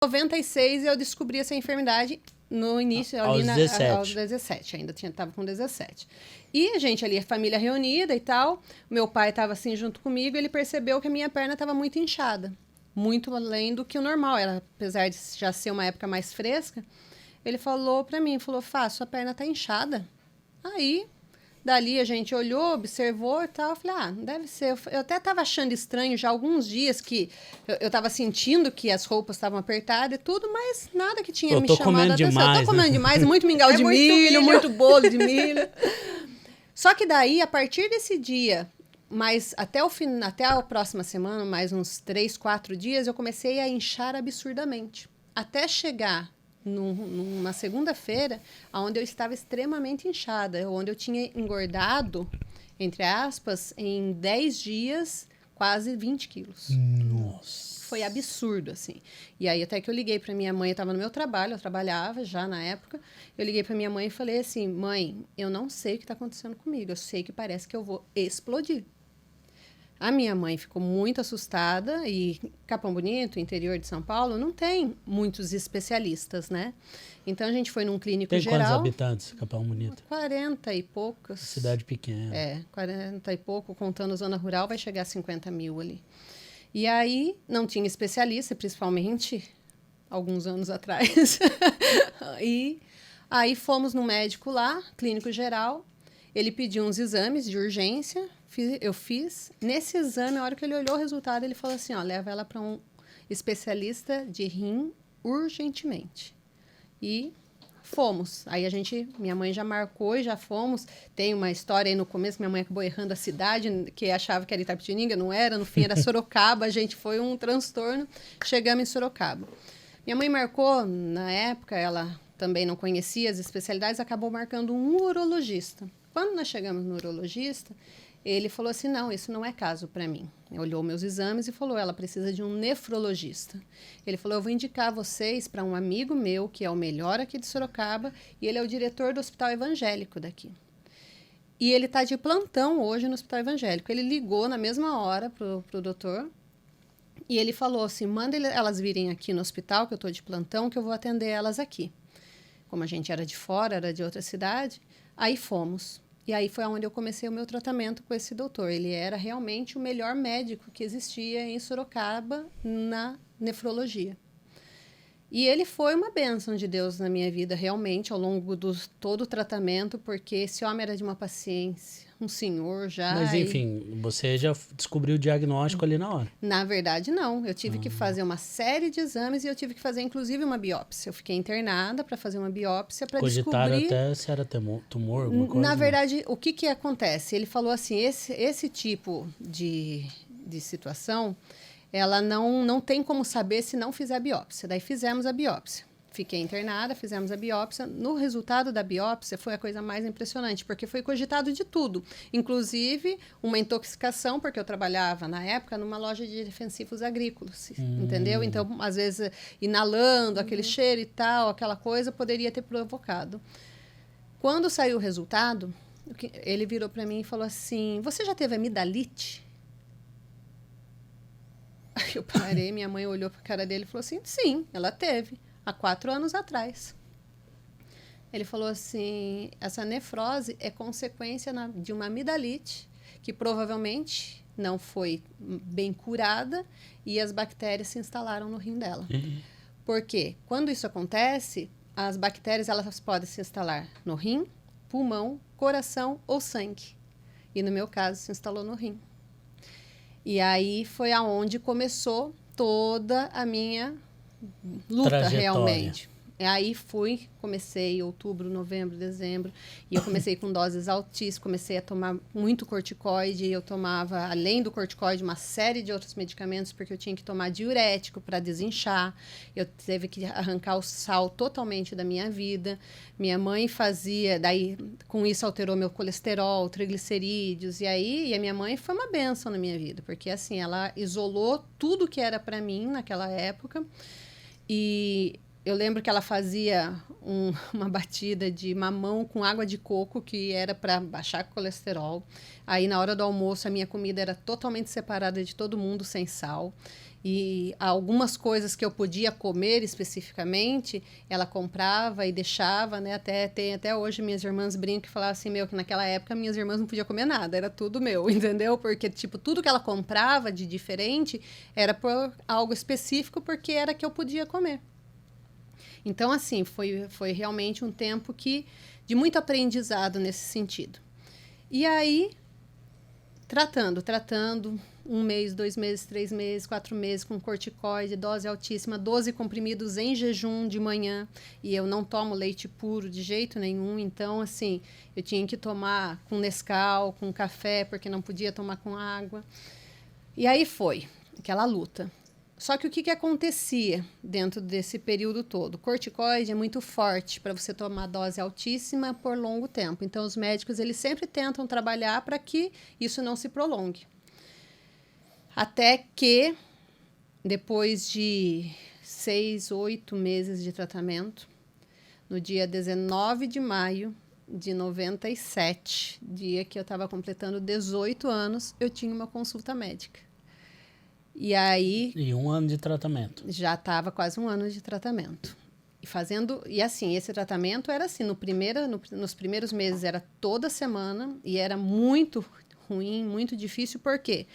96 eu descobri essa enfermidade no início, Aos 17. Aos 17, ainda estava com 17. E a gente ali, a família reunida e tal, meu pai estava assim junto comigo, ele percebeu que a minha perna estava muito inchada, muito além do que o normal, apesar de já ser uma época mais fresca, ele falou para mim, Fá, sua perna tá inchada. Aí, dali a gente olhou, observou e tal. Eu falei, não deve ser. Eu até estava achando estranho já há alguns dias que eu estava sentindo que as roupas estavam apertadas e tudo, mas nada que tinha me chamado a atenção. Eu tô comendo demais, muito mingau de milho, muito bolo de milho. Só que daí, a partir desse dia, mas até a próxima semana, mais uns 3, 4 dias, eu comecei a inchar absurdamente. Até chegar numa segunda-feira, onde eu estava extremamente inchada, onde eu tinha engordado, entre aspas, em 10 dias, quase 20 quilos. Nossa. Foi absurdo, assim. E aí, até que eu liguei para minha mãe, eu estava no meu trabalho, eu trabalhava já na época, eu liguei para minha mãe e falei assim, mãe, eu não sei o que está acontecendo comigo, eu sei que parece que eu vou explodir. A minha mãe ficou muito assustada e Capão Bonito, interior de São Paulo, não tem muitos especialistas, né? Então a gente foi num clínico geral. Tem quantos habitantes, Capão Bonito? 40 e poucos. Cidade pequena. 40 e pouco, contando zona rural, vai chegar a 50 mil ali. E aí não tinha especialista, principalmente alguns anos atrás. E aí fomos no médico lá, clínico geral, ele pediu uns exames de urgência, eu fiz. Nesse exame, a hora que ele olhou o resultado, ele falou assim, leva ela para um especialista de rim urgentemente. E fomos. Aí minha mãe já marcou e já fomos. Tem uma história aí no começo, minha mãe acabou errando a cidade, que achava que era Itapetininga, não era, no fim era Sorocaba, foi um transtorno. Chegamos em Sorocaba. Minha mãe marcou, na época, ela também não conhecia as especialidades, acabou marcando um urologista. Quando nós chegamos no urologista, ele falou assim, não, isso não é caso para mim. Ele olhou meus exames e falou, ela precisa de um nefrologista. Ele falou, eu vou indicar vocês para um amigo meu, que é o melhor aqui de Sorocaba, e ele é o diretor do Hospital Evangélico daqui. E ele está de plantão hoje no Hospital Evangélico. Ele ligou na mesma hora pro doutor, e ele falou assim, manda elas virem aqui no hospital, que eu estou de plantão, que eu vou atender elas aqui. Como a gente era de fora, era de outra cidade, aí fomos. E aí foi onde eu comecei o meu tratamento com esse doutor. Ele era realmente o melhor médico que existia em Sorocaba na nefrologia. E ele foi uma bênção de Deus na minha vida, realmente, ao longo do todo o tratamento, porque esse homem era de uma paciência, um senhor já. Mas, enfim, você já descobriu o diagnóstico ali na hora? Na verdade, não. Eu tive que fazer uma série de exames e eu tive que fazer, inclusive, uma biópsia. Eu fiquei internada para fazer uma biópsia para descobrir... Cogitaram até se era tumor, alguma coisa? Na verdade, o que acontece? Ele falou assim, esse tipo de situação... ela não tem como saber se não fizer a biópsia. Daí fizemos a biópsia. Fiquei internada, fizemos a biópsia. No resultado da biópsia foi a coisa mais impressionante, porque foi cogitado de tudo. Inclusive, uma intoxicação, porque eu trabalhava, na época, numa loja de defensivos agrícolas, entendeu? Então, às vezes, inalando aquele cheiro e tal, aquela coisa, poderia ter provocado. Quando saiu o resultado, ele virou para mim e falou assim, você já teve amidalite? Eu parei, minha mãe olhou para a cara dele e falou assim, sim, ela teve, há 4 anos atrás. Ele falou assim, essa nefrose é consequência de uma amidalite, que provavelmente não foi bem curada e as bactérias se instalaram no rim dela. Porque quando isso acontece, as bactérias elas podem se instalar no rim, pulmão, coração ou sangue. E no meu caso, se instalou no rim. E aí foi aonde começou toda a minha luta realmente. E aí comecei em outubro, novembro, dezembro, e eu comecei com doses altíssimas, comecei a tomar muito corticoide, eu tomava, além do corticoide, uma série de outros medicamentos, porque eu tinha que tomar diurético para desinchar, eu teve que arrancar o sal totalmente da minha vida, minha mãe fazia, daí com isso alterou meu colesterol, triglicerídeos, e a minha mãe foi uma bênção na minha vida, porque assim, ela isolou tudo que era para mim naquela época, e eu lembro que ela fazia uma batida de mamão com água de coco, que era para baixar o colesterol. Aí, na hora do almoço, a minha comida era totalmente separada de todo mundo, sem sal. E algumas coisas que eu podia comer especificamente, ela comprava e deixava, né? Até hoje minhas irmãs brincam e falavam assim, que naquela época minhas irmãs não podiam comer nada, era tudo meu, entendeu? Porque, tipo, tudo que ela comprava de diferente era por algo específico, porque era que eu podia comer. Então, assim, foi realmente um tempo de muito aprendizado nesse sentido. E aí, tratando, 1 mês, 2 meses, 3 meses, 4 meses com corticoide, dose altíssima, 12 comprimidos em jejum de manhã, e eu não tomo leite puro de jeito nenhum, então, assim, eu tinha que tomar com Nescau, com café, porque não podia tomar com água. E aí foi aquela luta. Só que o que acontecia dentro desse período todo? O corticoide é muito forte para você tomar dose altíssima por longo tempo. Então, os médicos eles sempre tentam trabalhar para que isso não se prolongue. Até que, depois de 6, 8 meses de tratamento, no dia 19 de maio de 97, dia que eu estava completando 18 anos, eu tinha uma consulta médica. E aí... E 1 ano de tratamento. Já estava quase 1 ano de tratamento. E assim, esse tratamento era assim, nos primeiros meses era toda semana e era muito ruim, muito difícil. Por quê?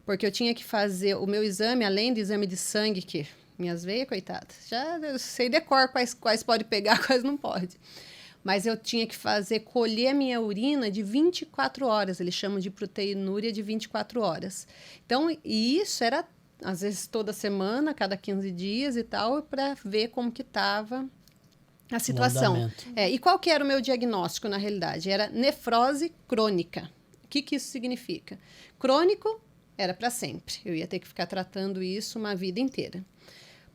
Porque eu tinha que fazer o meu exame, além do exame de sangue, que minhas veias, coitadas, já eu sei de cor quais pode pegar, quais não pode. Mas eu tinha que colher a minha urina de 24 horas, eles chamam de proteinúria de 24 horas. Então, e isso era, às vezes, toda semana, cada 15 dias e tal, para ver como que estava a situação. E qual que era o meu diagnóstico, na realidade? Era nefrose crônica. O que isso significa? Crônico era para sempre. Eu ia ter que ficar tratando isso uma vida inteira.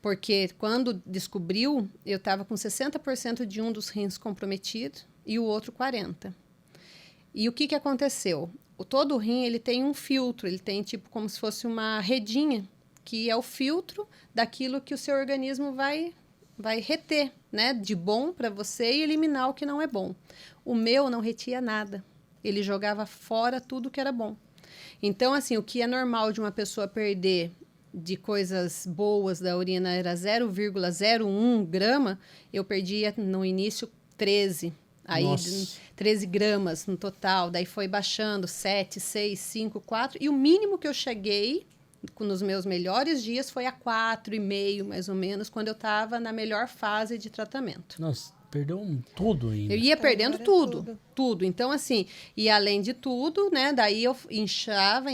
Porque quando descobriu, eu estava com 60% de um dos rins comprometido e o outro 40%. E o que aconteceu? Todo rim ele tem um filtro, ele tem tipo como se fosse uma redinha, que é o filtro daquilo que o seu organismo vai reter, né, de bom para você e eliminar o que não é bom. O meu não retia nada, ele jogava fora tudo que era bom. Então, assim, o que é normal de uma pessoa perder de coisas boas da urina era 0,01 grama, eu perdia no início 13. Aí, 13 gramas no total. Daí foi baixando 7, 6, 5, 4. E o mínimo que eu cheguei nos meus melhores dias foi a 4,5, mais ou menos, quando eu estava na melhor fase de tratamento. Nossa, perdeu tudo ainda. Eu ia perdendo tudo. Então, assim, e além de tudo, né, daí eu inchava,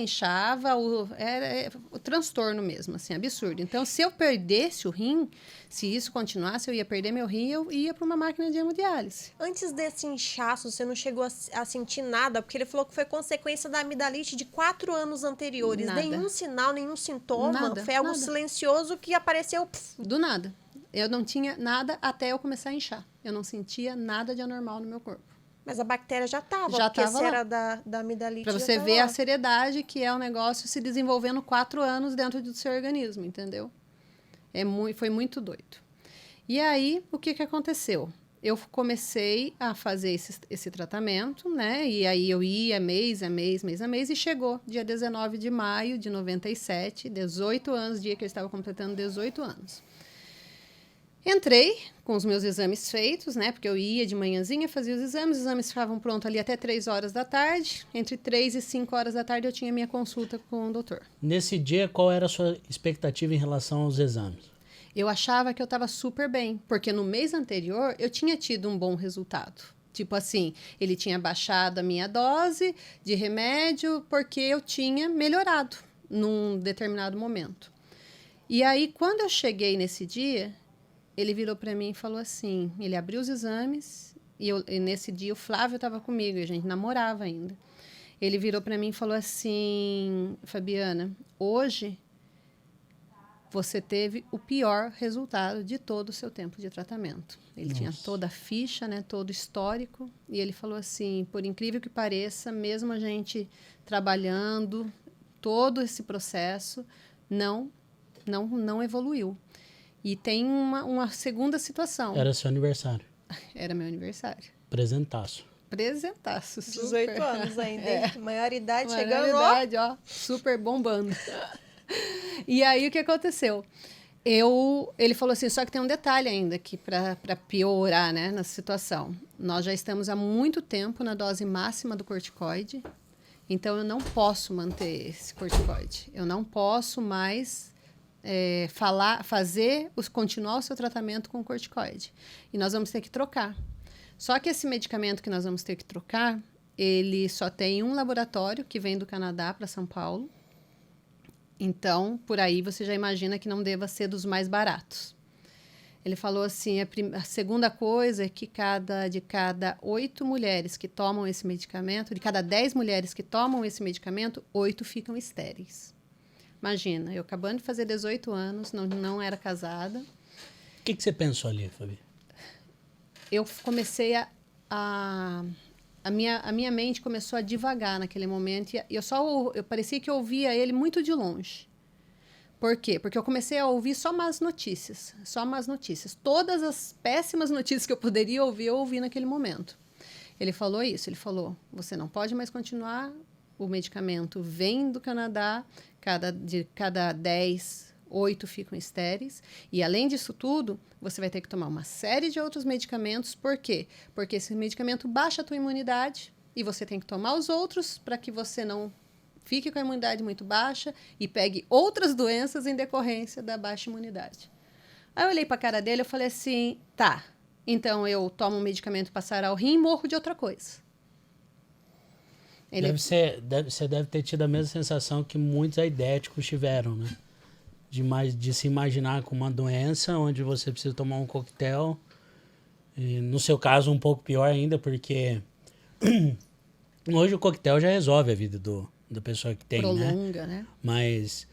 era o transtorno mesmo, assim, absurdo. Então, se eu perdesse o rim, se isso continuasse, eu ia perder meu rim e eu ia para uma máquina de hemodiálise. Antes desse inchaço, você não chegou a sentir nada? Porque ele falou que foi consequência da amidalite de 4 anos anteriores. Nada. Nenhum sinal, nenhum sintoma? Nada, foi algo silencioso que apareceu... Do nada. Eu não tinha nada até eu começar a inchar. Eu não sentia nada de anormal no meu corpo. Mas a bactéria já estava, porque se era da amidalite. Para você ver a seriedade que é o negócio se desenvolvendo 4 anos dentro do seu organismo, entendeu? Foi muito doido. E aí, o que aconteceu? Eu comecei a fazer esse tratamento, né? E aí eu ia mês a mês, e chegou dia 19 de maio de 97, 18 anos, dia que eu estava completando 18 anos. Entrei com os meus exames feitos, né? Porque eu ia de manhãzinha, fazia os exames ficavam prontos ali até 3 horas da tarde. Entre 3 e 5 horas da tarde eu tinha minha consulta com o doutor. Nesse dia, qual era a sua expectativa em relação aos exames? Eu achava que eu estava super bem, porque no mês anterior eu tinha tido um bom resultado. Tipo assim, ele tinha baixado a minha dose de remédio porque eu tinha melhorado num determinado momento. E aí, quando eu cheguei nesse dia... Ele virou para mim e falou assim, ele abriu os exames e nesse dia o Flávio estava comigo, e a gente namorava ainda. Ele virou para mim e falou assim, Fabiana, hoje você teve o pior resultado de todo o seu tempo de tratamento. Ele tinha toda a ficha, né, todo o histórico, e ele falou assim, por incrível que pareça, mesmo a gente trabalhando todo esse processo, não evoluiu. E tem uma segunda situação. Era seu aniversário. Era meu aniversário. Presentaço. Super. 18 anos ainda. Maioridade chegando. Maioridade, ó. Super bombando. E aí, o que aconteceu? Ele falou assim, só que tem um detalhe ainda aqui para piorar, né, nessa situação. Nós já estamos há muito tempo na dose máxima do corticoide, então eu não posso manter esse corticoide. Eu não posso mais continuar o seu tratamento com corticoide. E nós vamos ter que trocar. Só que esse medicamento que nós vamos ter que trocar, ele só tem um laboratório que vem do Canadá para São Paulo. Então, por aí você já imagina que não deva ser dos mais baratos. Ele falou assim, a segunda coisa é que de cada 8 mulheres que tomam esse medicamento, de cada 10 mulheres que tomam esse medicamento, 8 ficam estéreis. Imagina, eu acabando de fazer 18 anos, não era casada. O que você pensou ali, Fabi? Eu comecei a minha mente começou a divagar naquele momento e eu parecia que eu ouvia ele muito de longe. Por quê? Porque eu comecei a ouvir só más notícias. Todas as péssimas notícias que eu poderia ouvir, eu ouvi naquele momento. Ele falou isso, ele falou, você não pode mais continuar, o medicamento vem do Canadá, de cada 10, 8 ficam estéreis. E, além disso tudo, você vai ter que tomar uma série de outros medicamentos. Por quê? Porque esse medicamento baixa a tua imunidade e você tem que tomar os outros para que você não fique com a imunidade muito baixa e pegue outras doenças em decorrência da baixa imunidade. Aí eu olhei para a cara dele e falei assim, tá, então eu tomo um medicamento para sarar o rim e morro de outra coisa. Você deve ter tido a mesma sensação que muitos aidéticos tiveram, né? De se imaginar com uma doença onde você precisa tomar um coquetel. E no seu caso, um pouco pior ainda, porque hoje o coquetel já resolve a vida da pessoa que tem, prolonga, né? Mas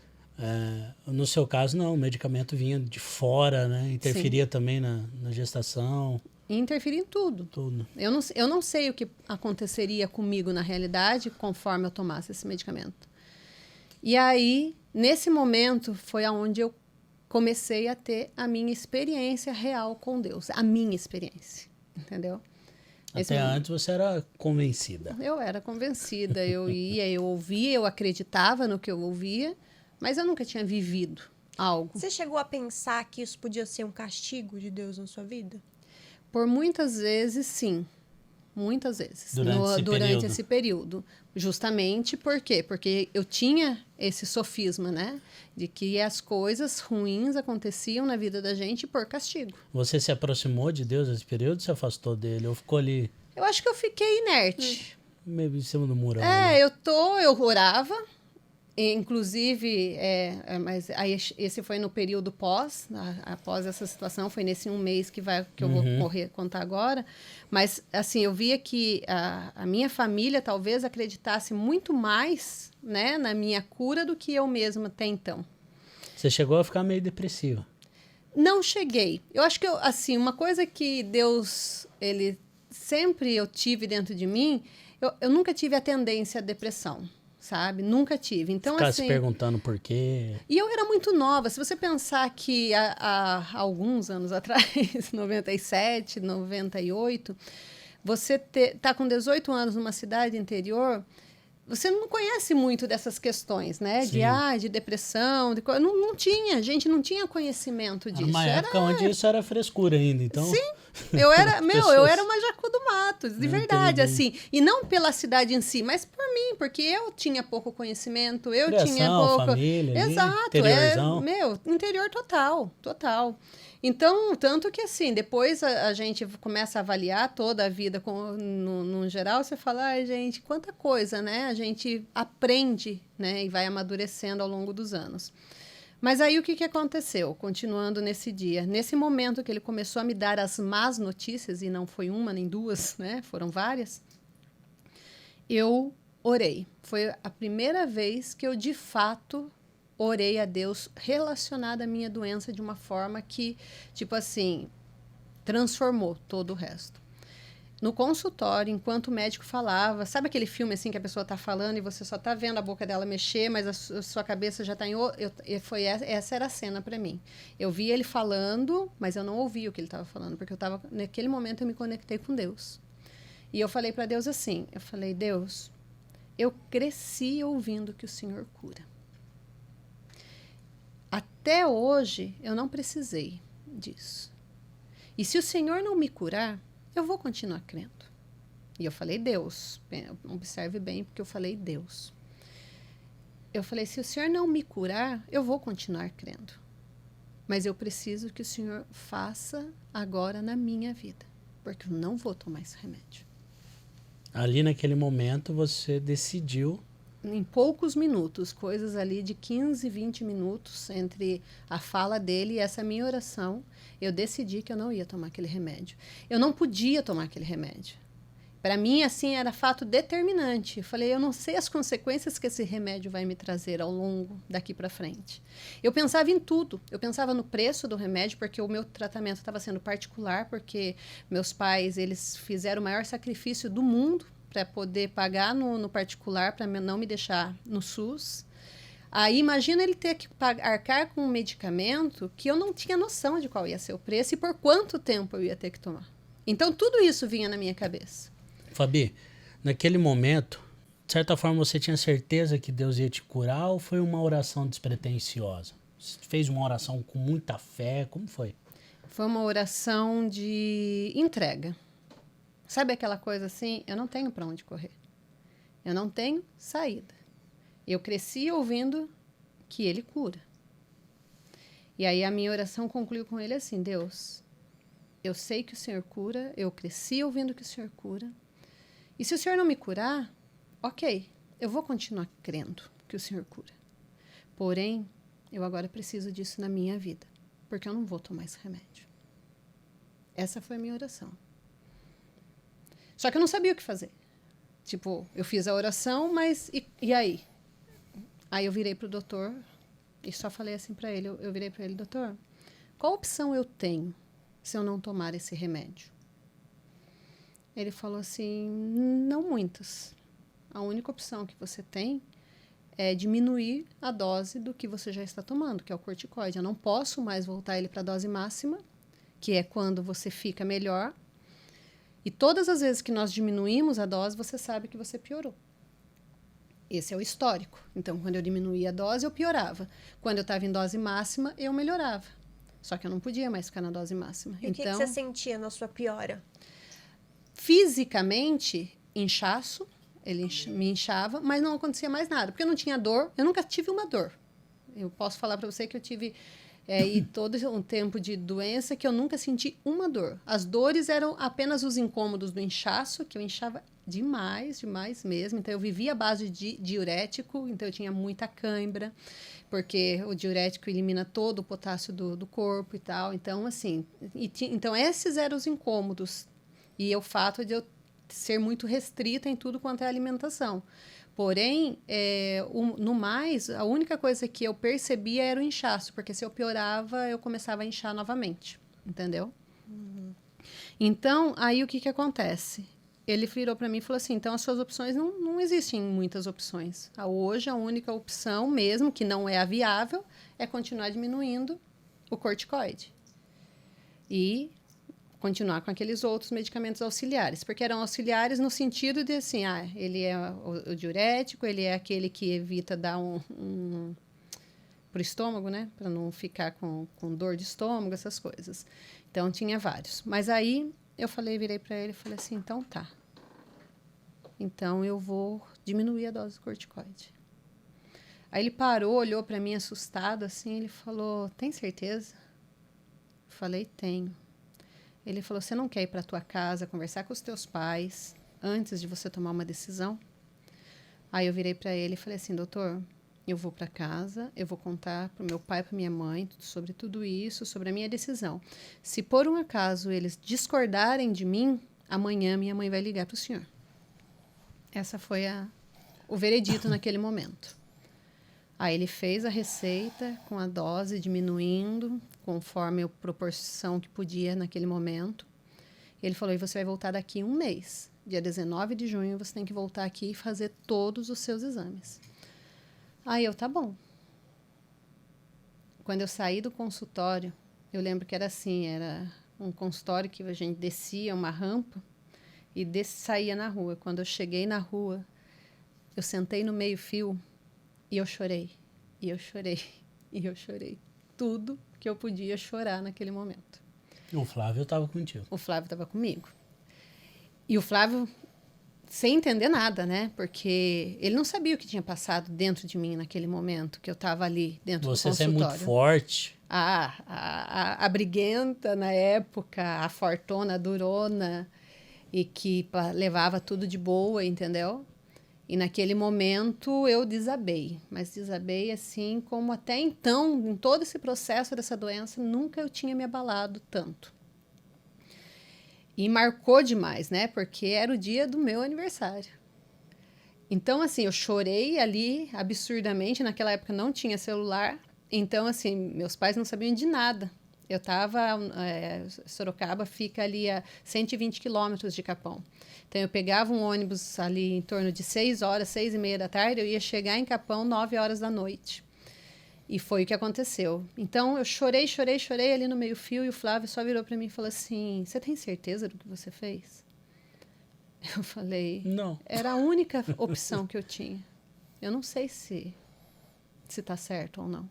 no seu caso, não. O medicamento vinha de fora, né? Interferia Sim. também na gestação. Interferia em tudo. Tudo. Eu não sei o que aconteceria comigo na realidade conforme eu tomasse esse medicamento. E aí, nesse momento, foi onde eu comecei a ter a minha experiência real com Deus. A minha experiência, entendeu? Até antes você era convencida. Eu era convencida. Eu ia, eu ouvia, eu acreditava no que eu ouvia, mas eu nunca tinha vivido algo. Você chegou a pensar que isso podia ser um castigo de Deus na sua vida? Por muitas vezes, sim. Muitas vezes. Durante esse período. Justamente por quê? Porque eu tinha esse sofisma, né? De que as coisas ruins aconteciam na vida da gente por castigo. Você se aproximou de Deus nesse período ou se afastou dele? Ou ficou ali? Eu acho que eu fiquei inerte. Meio em cima do muro. Eu orava. Inclusive, mas aí esse foi no período após essa situação, foi nesse um mês que eu vou contar agora. Mas, assim, eu via que a minha família talvez acreditasse muito mais, né, na minha cura do que eu mesma até então. Você chegou a ficar meio depressiva? Não cheguei. Eu acho que, assim, uma coisa que Deus, sempre eu tive dentro de mim, eu nunca tive a tendência à depressão. Sabe? Nunca tive. Então, ficar assim, se perguntando por quê. E eu era muito nova. Se você pensar que há alguns anos atrás, 97, 98, você tá com 18 anos numa cidade interior, você não conhece muito dessas questões, né? Sim. De depressão, não tinha. A gente não tinha conhecimento disso. Era uma época onde isso era frescura ainda, então... Sim. Eu era uma Jacu do Mato, de verdade, assim. E não pela cidade em si, mas por mim, porque eu tinha pouco conhecimento, tinha pouco... família, Exato, interiorzão. Interior total. Então, tanto que assim, depois a gente começa a avaliar toda a vida no geral, você fala, ai, gente, quanta coisa, né? A gente aprende, né? E vai amadurecendo ao longo dos anos. Mas aí o que aconteceu? Continuando nesse dia, nesse momento que ele começou a me dar as más notícias, e não foi uma nem duas, né? Foram várias, eu orei. Foi a primeira vez que eu, de fato, orei a Deus relacionada à minha doença de uma forma que, tipo assim, transformou todo o resto. No consultório, enquanto o médico falava, sabe aquele filme assim que a pessoa está falando e você só está vendo a boca dela mexer, mas a sua cabeça já está em... Essa era a cena para mim. Eu vi ele falando, mas eu não ouvi o que ele estava falando, porque naquele momento eu me conectei com Deus. E eu falei para Deus assim, Deus, eu cresci ouvindo que o Senhor cura. Até hoje, eu não precisei disso. E se o Senhor não me curar, eu vou continuar crendo. E eu falei, Deus. Observe bem, porque eu falei, Deus. Eu falei, se o Senhor não me curar, eu vou continuar crendo. Mas eu preciso que o Senhor faça agora na minha vida. Porque eu não vou tomar esse remédio. Ali naquele momento você decidiu. Em poucos minutos, coisas ali de 15, 20 minutos entre a fala dele e essa minha oração, eu decidi que eu não ia tomar aquele remédio. Eu não podia tomar aquele remédio. Para mim, assim, era fato determinante. Eu falei, eu não sei as consequências que esse remédio vai me trazer ao longo daqui para frente. Eu pensava em tudo. Eu pensava no preço do remédio, porque o meu tratamento estava sendo particular, porque meus pais, eles fizeram o maior sacrifício do mundo para poder pagar no particular, para não me deixar no SUS. Aí imagina ele ter que arcar com um medicamento que eu não tinha noção de qual ia ser o preço e por quanto tempo eu ia ter que tomar. Então tudo isso vinha na minha cabeça. Fabi, naquele momento, de certa forma você tinha certeza que Deus ia te curar ou foi uma oração despretensiosa? Você fez uma oração com muita fé? Como foi? Foi uma oração de entrega. Sabe aquela coisa assim? Eu não tenho para onde correr. Eu não tenho saída. Eu cresci ouvindo que Ele cura. E aí a minha oração concluiu com Ele assim, Deus, eu sei que o Senhor cura, eu cresci ouvindo que o Senhor cura. E se o Senhor não me curar, ok, eu vou continuar crendo que o Senhor cura. Porém, eu agora preciso disso na minha vida, porque eu não vou tomar esse remédio. Essa foi a minha oração. Só que eu não sabia o que fazer. Tipo, eu fiz a oração, mas e aí? Aí eu virei pro doutor e só falei assim para ele, eu virei para ele, doutor, qual opção eu tenho se eu não tomar esse remédio? Ele falou assim, não muitas. A única opção que você tem é diminuir a dose do que você já está tomando, que é o corticoide. Eu não posso mais voltar ele para a dose máxima, que é quando você fica melhor. E todas as vezes que nós diminuímos a dose, você sabe que você piorou. Esse é o histórico. Então, quando eu diminuía a dose, eu piorava. Quando eu estava em dose máxima, eu melhorava. Só que eu não podia mais ficar na dose máxima. E então, o que você sentia na sua piora? Fisicamente, inchaço. Ele me inchava, mas não acontecia mais nada. Porque eu não tinha dor. Eu nunca tive uma dor. Eu posso falar para você que eu tive... e todo um tempo de doença que eu nunca senti uma dor. As dores eram apenas os incômodos do inchaço, que eu inchava demais, demais mesmo. Então, eu vivia à base de diurético, então eu tinha muita cãibra, porque o diurético elimina todo o potássio do corpo e tal. Então, assim, então esses eram os incômodos. E o fato de eu ser muito restrita em tudo quanto é alimentação. Porém, no mais, a única coisa que eu percebia era o inchaço, porque se eu piorava, eu começava a inchar novamente, entendeu? Uhum. Então, aí o que acontece? Ele virou para mim e falou assim, então as suas opções, não existem muitas opções. Hoje, a única opção mesmo, que não é a viável, é continuar diminuindo o corticoide. E continuar com aqueles outros medicamentos auxiliares, porque eram auxiliares no sentido de assim, ele é o diurético, ele é aquele que evita dar pro estômago, né, para não ficar com dor de estômago, essas coisas. Então tinha vários. Mas aí eu virei para ele e falei assim, então tá. Então eu vou diminuir a dose do corticoide. Aí ele parou, olhou para mim assustado assim, ele falou, tem certeza? Eu falei, tenho. Ele falou, você não quer ir para a tua casa, conversar com os teus pais, antes de você tomar uma decisão? Aí eu virei para ele e falei assim, doutor, eu vou para casa, eu vou contar para o meu pai e para minha mãe sobre tudo isso, sobre a minha decisão. Se por um acaso eles discordarem de mim, amanhã minha mãe vai ligar para o senhor. Essa foi o veredito naquele momento. Aí ele fez a receita com a dose diminuindo, conforme a proporção que podia naquele momento. Ele falou, e você vai voltar daqui 1 mês. Dia 19 de junho, você tem que voltar aqui e fazer todos os seus exames. Aí eu, tá bom. Quando eu saí do consultório, eu lembro que era assim, era um consultório que a gente descia uma rampa e saía na rua. Quando eu cheguei na rua, eu sentei no meio-fio e eu chorei, e eu chorei, e eu chorei. tudo que eu podia chorar naquele momento. O Flávio estava contigo. O Flávio estava comigo. E o Flávio, sem entender nada, né? Porque ele não sabia o que tinha passado dentro de mim naquele momento, que eu estava ali dentro do consultório. Você é muito forte. A briguenta na época, a fortona, a durona, e que levava tudo de boa, entendeu? E naquele momento eu desabei, mas desabei assim como até então, em todo esse processo dessa doença, nunca eu tinha me abalado tanto. E marcou demais, né? Porque era o dia do meu aniversário. Então, assim, eu chorei ali absurdamente. Naquela época não tinha celular. Então, assim, meus pais não sabiam de nada. Eu estava... Sorocaba fica ali a 120 quilômetros de Capão. Então, eu pegava um ônibus ali em torno de 6 horas, 6:30 da tarde. Eu ia chegar em Capão 9 horas da noite. E foi o que aconteceu. Então, eu chorei ali no meio-fio. E o Flávio só virou para mim e falou assim, você tem certeza do que você fez? Eu falei... Não. Era a única opção que eu tinha. Eu não sei se tá certo ou não.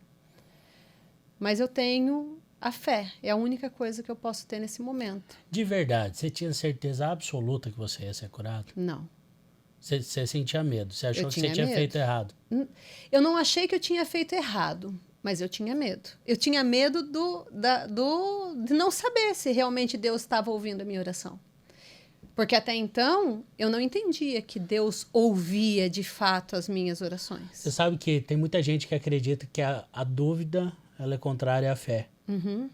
Mas eu tenho a fé. É a única coisa que eu posso ter nesse momento. De verdade, você tinha certeza absoluta que você ia ser curado? Não. Você sentia medo? Você achou que você tinha tinha medo. feito errado? Eu não achei que eu tinha feito errado, mas eu tinha medo. Eu tinha medo de não saber se realmente Deus estava ouvindo a minha oração. Porque até então, eu não entendia que Deus ouvia de fato as minhas orações. Você sabe que tem muita gente que acredita que a dúvida ela é contrária à fé. Uhum.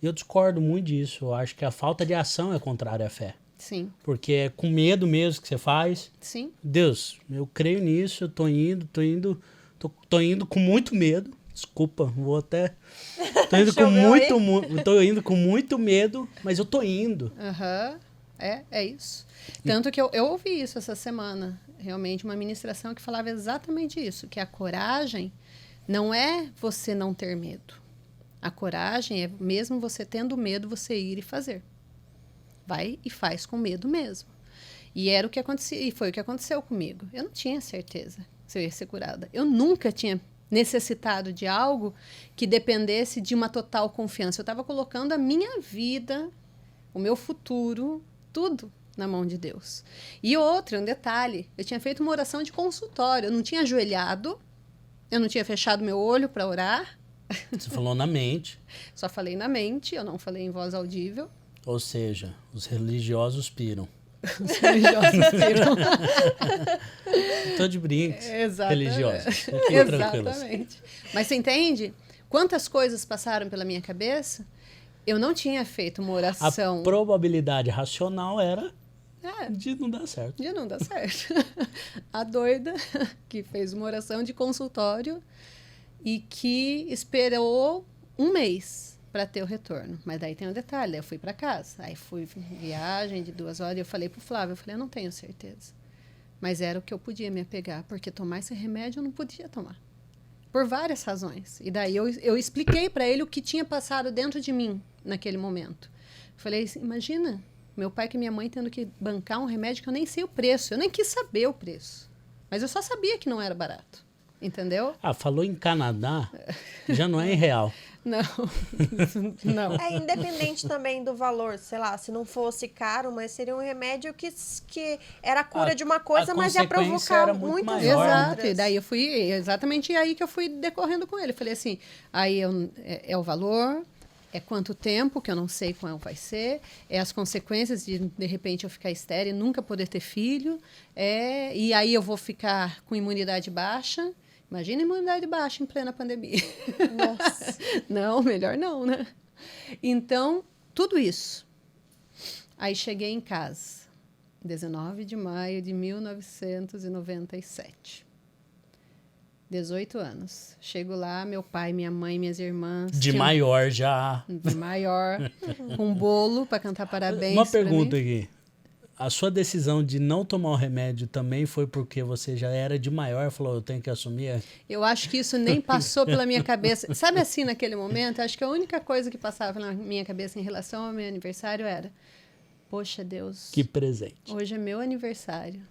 E eu discordo muito disso. Eu acho que a falta de ação é contrária à fé. Sim. Porque é com medo mesmo que você faz. Sim. Deus, eu creio nisso, eu tô indo com muito medo. Desculpa, vou até... Tô indo com muito medo, mas eu tô indo. Aham. É isso. Tanto que eu ouvi isso essa semana, realmente, uma ministração que falava exatamente isso, que a coragem não é você não ter medo. A coragem é mesmo você tendo medo, você ir e fazer. Vai e faz com medo mesmo. E era o que acontecia, e foi o que aconteceu comigo. Eu não tinha certeza se eu ia ser curada. Eu nunca tinha necessitado de algo que dependesse de uma total confiança. Eu estava colocando a minha vida, o meu futuro, tudo na mão de Deus. E outra, um detalhe, eu tinha feito uma oração de consultório, eu não tinha ajoelhado, eu não tinha fechado meu olho para orar. Você falou na mente. Só falei na mente, eu não falei em voz audível. Ou seja, os religiosos piram. Os religiosos piram. Tô de brinks. Exatamente. Religiosos. Fiquem tranquilos. Exatamente. Mas você entende? Quantas coisas passaram pela minha cabeça? Eu não tinha feito uma oração... A probabilidade racional era de não dar certo. De não dar certo. A doida que fez uma oração de consultório e que esperou 1 mês para ter o retorno. Mas daí tem um detalhe, eu fui para casa. Aí fui viagem de 2 horas e eu falei pro Flávio, eu não tenho certeza. Mas era o que eu podia me apegar, porque tomar esse remédio eu não podia tomar. Por várias razões. E daí eu expliquei para ele o que tinha passado dentro de mim naquele momento. Falei, imagina, meu pai e minha mãe tendo que bancar um remédio que eu nem sei o preço. Eu nem quis saber o preço. Mas eu só sabia que não era barato. Entendeu? Falou em Canadá, já não é em real. Não, não. É independente também do valor, sei lá, se não fosse caro, mas seria um remédio que era a cura de uma coisa, mas ia provocar muitas outras. Exato, e daí eu fui, exatamente aí que eu fui decorrendo com ele. Falei assim, aí é o valor, é quanto tempo, que eu não sei qual vai ser, é as consequências de repente eu ficar estéril e nunca poder ter filho, e aí eu vou ficar com imunidade baixa. Imagina imunidade baixa em plena pandemia. Nossa. Não, melhor não, né? Então, tudo isso. Aí cheguei em casa, 19 de maio de 1997. 18 anos. Chego lá, meu pai, minha mãe, minhas irmãs. De maior já. De maior. Com bolo para cantar parabéns. Uma pergunta aqui. A sua decisão de não tomar o remédio também foi porque você já era de maior e falou, eu tenho que assumir? Eu acho que isso nem passou pela minha cabeça. Sabe assim, naquele momento, acho que a única coisa que passava na minha cabeça em relação ao meu aniversário era, poxa, Deus. Que presente. Hoje é meu aniversário.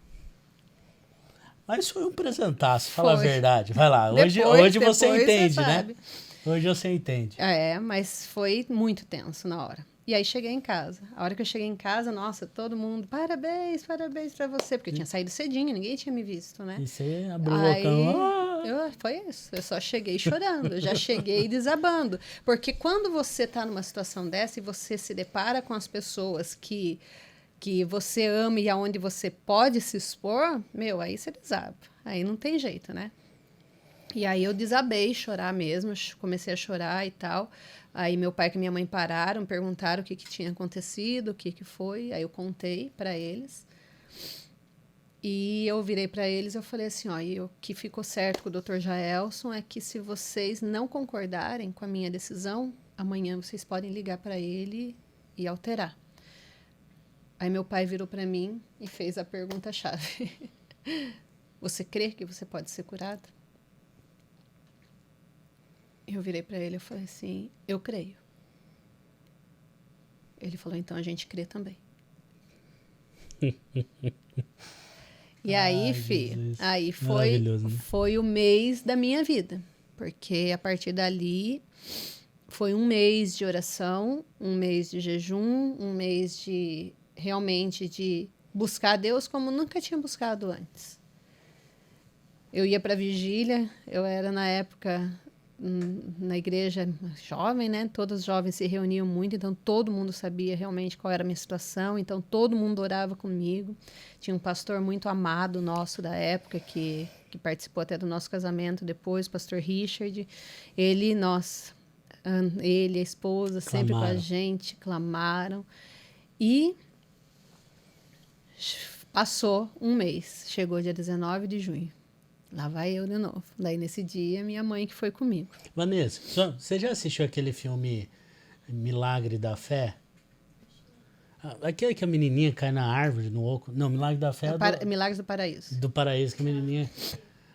Mas foi um presentaço, fala a verdade. Vai lá, Depois hoje você entende, sabe. né? Hoje você entende. Mas foi muito tenso na hora. E aí cheguei em casa. A hora que eu cheguei em casa, nossa, todo mundo, parabéns pra você. Porque eu tinha saído cedinho, ninguém tinha me visto, né? E você abriu o bocão. Foi isso. Eu só cheguei chorando. Eu já cheguei desabando. Porque quando você tá numa situação dessa e você se depara com as pessoas que você ama e aonde você pode se expor, aí você desaba. Aí não tem jeito, né? E aí eu desabei chorar mesmo, comecei a chorar e tal. Aí meu pai e minha mãe pararam, perguntaram o que tinha acontecido, o que foi. Aí eu contei para eles. E eu virei para eles e falei assim, o que ficou certo com o Dr. Jaelson é que se vocês não concordarem com a minha decisão, amanhã vocês podem ligar para ele e alterar. Aí meu pai virou para mim e fez a pergunta-chave. Você crê que você pode ser curado? Eu virei para ele e falei assim, eu creio. Ele falou, então a gente crê também. E aí, aí foi o mês da minha vida. Porque a partir dali foi um mês de oração, um mês de jejum, um mês de realmente de buscar Deus como nunca tinha buscado antes. Eu ia para vigília, eu era na época na igreja jovem, né? Todos os jovens se reuniam muito, então todo mundo sabia realmente qual era a minha situação, então todo mundo orava comigo. Tinha um pastor muito amado nosso da época, que participou até do nosso casamento depois, o pastor Richard. Ele, a esposa, sempre com a gente, clamaram. E passou um mês, chegou dia 19 de junho. Lá vai eu de novo. Daí, nesse dia, minha mãe que foi comigo. Vanessa, você já assistiu aquele filme Milagre da Fé? Aquele que a menininha cai na árvore, no oco. Não, Milagre da Fé Milagres do Paraíso. Do Paraíso, que a menininha...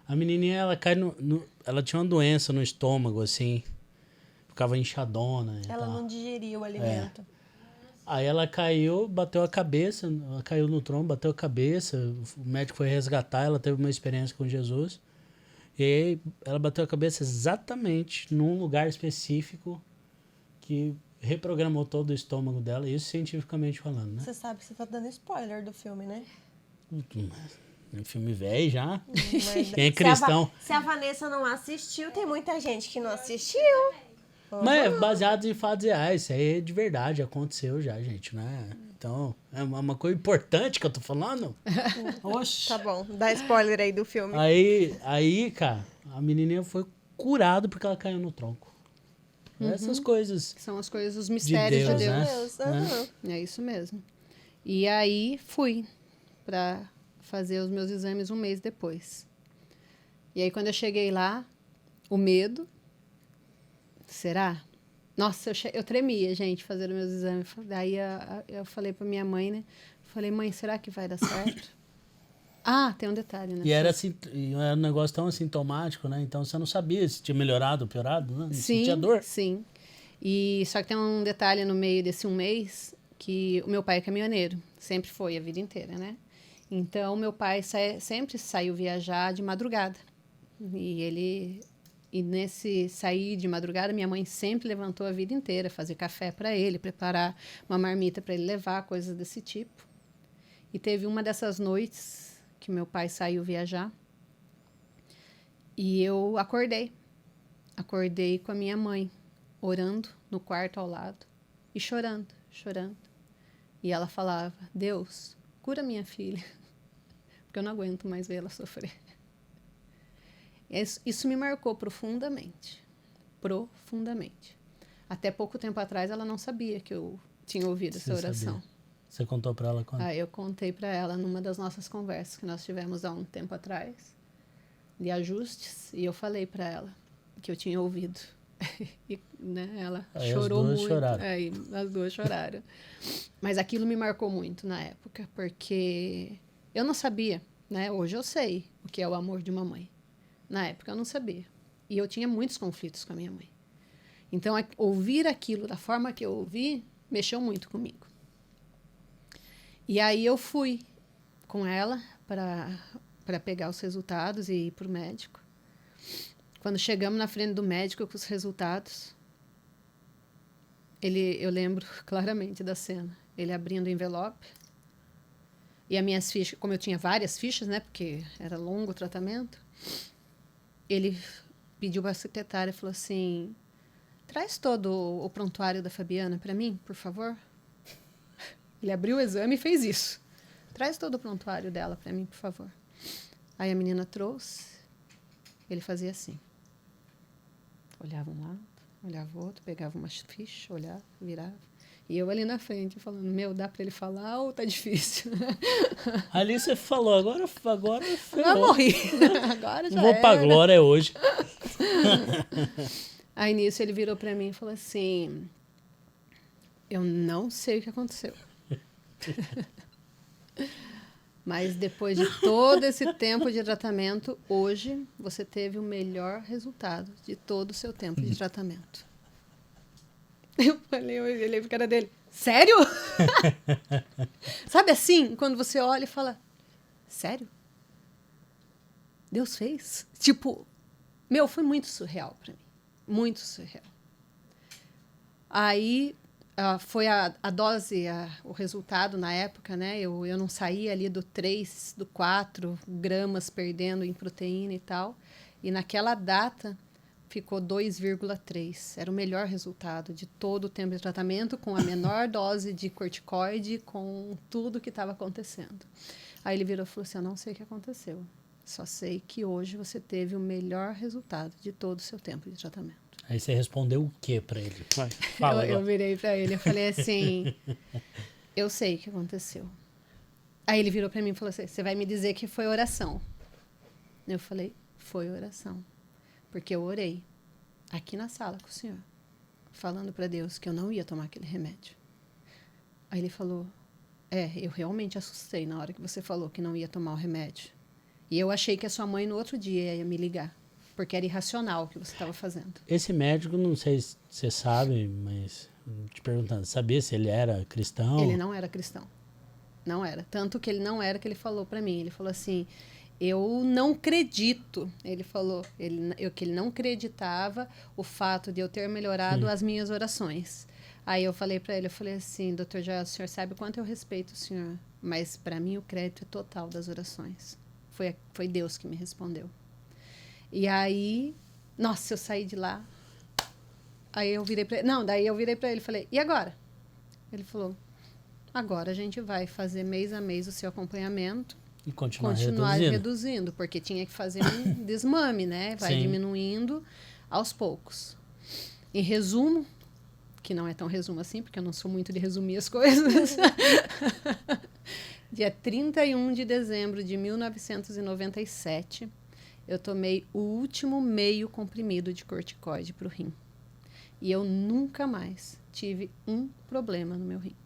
A menininha, ela cai ela tinha uma doença no estômago, assim. Ficava inchadona. Ela não digeria o alimento. Aí ela caiu, bateu a cabeça, ela caiu no tronco, bateu a cabeça, o médico foi resgatar, ela teve uma experiência com Jesus, e aí ela bateu a cabeça exatamente num lugar específico que reprogramou todo o estômago dela, isso cientificamente falando, né? Você sabe que você tá dando spoiler do filme, né? Um filme velho já. Quem é cristão? Se a Vanessa não assistiu, tem muita gente que não assistiu. Mas é baseado em fatos reais, isso aí é de verdade, aconteceu já, gente, né? Então, é uma coisa importante que eu tô falando. Oxi. Tá bom, dá spoiler aí do filme. Aí, cara, a menininha foi curada porque ela caiu no tronco. Essas coisas. São as coisas, os mistérios de Deus. Né? É isso mesmo. E aí fui para fazer os meus exames um mês depois. E aí quando eu cheguei lá, o medo... Será? Nossa, eu tremia, gente, fazendo meus exames. Daí eu falei pra minha mãe, né? Falei, mãe, será que vai dar certo? Tem um detalhe, né? E era um negócio tão assintomático, né? Então você não sabia se tinha melhorado ou piorado, né? Não sentia dor. Sim. E só que tem um detalhe no meio desse um mês, que o meu pai é caminhoneiro. Sempre foi a vida inteira, né? Então, meu pai sempre saiu viajar de madrugada. E nesse sair de madrugada, minha mãe sempre levantou a vida inteira, fazer café para ele, preparar uma marmita para ele levar, coisas desse tipo. E teve uma dessas noites que meu pai saiu viajar e eu acordei. Acordei com a minha mãe, orando no quarto ao lado e chorando. E ela falava, Deus, cura minha filha, porque eu não aguento mais ver ela sofrer. Isso me marcou profundamente. Até pouco tempo atrás, ela não sabia que eu tinha ouvido essa oração. Sabia. Você contou para ela quando? Eu contei para ela numa das nossas conversas que nós tivemos há um tempo atrás, de ajustes, e eu falei para ela que eu tinha ouvido. E, né, ela chorou muito. As duas choraram. Mas aquilo me marcou muito na época, porque eu não sabia, né? Hoje eu sei o que é o amor de uma mãe. Na época eu não sabia. E eu tinha muitos conflitos com a minha mãe. Então, ouvir aquilo da forma que eu ouvi, mexeu muito comigo. E aí eu fui com ela para pegar os resultados e ir para o médico. Quando chegamos na frente do médico com os resultados, eu lembro claramente da cena. Ele abrindo o envelope. E as minhas fichas, como eu tinha várias fichas, né? Porque era longo o tratamento. Ele pediu para a secretária e falou assim, traz todo o prontuário da Fabiana para mim, por favor. Ele abriu o exame e fez isso. Traz todo o prontuário dela para mim, por favor. Aí a menina trouxe. Ele fazia assim. Olhava um lado, olhava o outro, pegava uma ficha, olhava, virava. E eu ali na frente, falando, dá para ele falar ou tá difícil? Ali você falou, agora ferrou. Agora morri. Agora já vou pra glória hoje. Aí nisso ele virou para mim e falou assim, eu não sei o que aconteceu. Mas depois de todo esse tempo de tratamento, hoje você teve o melhor resultado de todo o seu tempo de tratamento. Eu olhei pra cara dele, sério? Sabe assim, quando você olha e fala, sério? Deus fez? Tipo, foi muito surreal pra mim. Muito surreal. Aí foi a dose, o resultado na época, né? Eu não saía ali do 3, do 4 gramas perdendo em proteína e tal. E naquela data ficou 2,3. Era o melhor resultado de todo o tempo de tratamento, com a menor dose de corticoide, com tudo que estava acontecendo. Aí ele virou e falou assim, eu não sei o que aconteceu. Só sei que hoje você teve o melhor resultado de todo o seu tempo de tratamento. Aí você respondeu o que para ele? Eu virei para ele, eu falei assim, eu sei o que aconteceu. Aí ele virou para mim e falou assim, você vai me dizer que foi oração. Eu falei, foi oração. Porque eu orei aqui na sala com o senhor, falando para Deus que eu não ia tomar aquele remédio. Aí ele falou, eu realmente assustei na hora que você falou que não ia tomar o remédio. E eu achei que a sua mãe no outro dia ia me ligar. Porque era irracional o que você estava fazendo. Esse médico, não sei se você sabe, mas te perguntando, sabia se ele era cristão? Ele não era cristão. Não era. Tanto que ele não era que ele falou para mim. Ele falou assim, eu não acredito. Ele falou que ele não acreditava o fato de eu ter melhorado as minhas orações. Aí eu falei para ele, eu falei assim, Dr. Joel, o senhor sabe o quanto eu respeito o senhor, mas para mim o crédito é total das orações. Foi Deus que me respondeu. E aí, nossa, eu saí de lá. Aí eu virei para ele. Não, daí eu virei para ele e falei, e agora? Ele falou, agora a gente vai fazer mês a mês o seu acompanhamento. E continuar reduzindo, porque tinha que fazer um desmame, né? Vai diminuindo aos poucos. Em resumo, que não é tão resumo assim, porque eu não sou muito de resumir as coisas. Dia 31 de dezembro de 1997, eu tomei o último meio comprimido de corticoide para o rim. E eu nunca mais tive um problema no meu rim.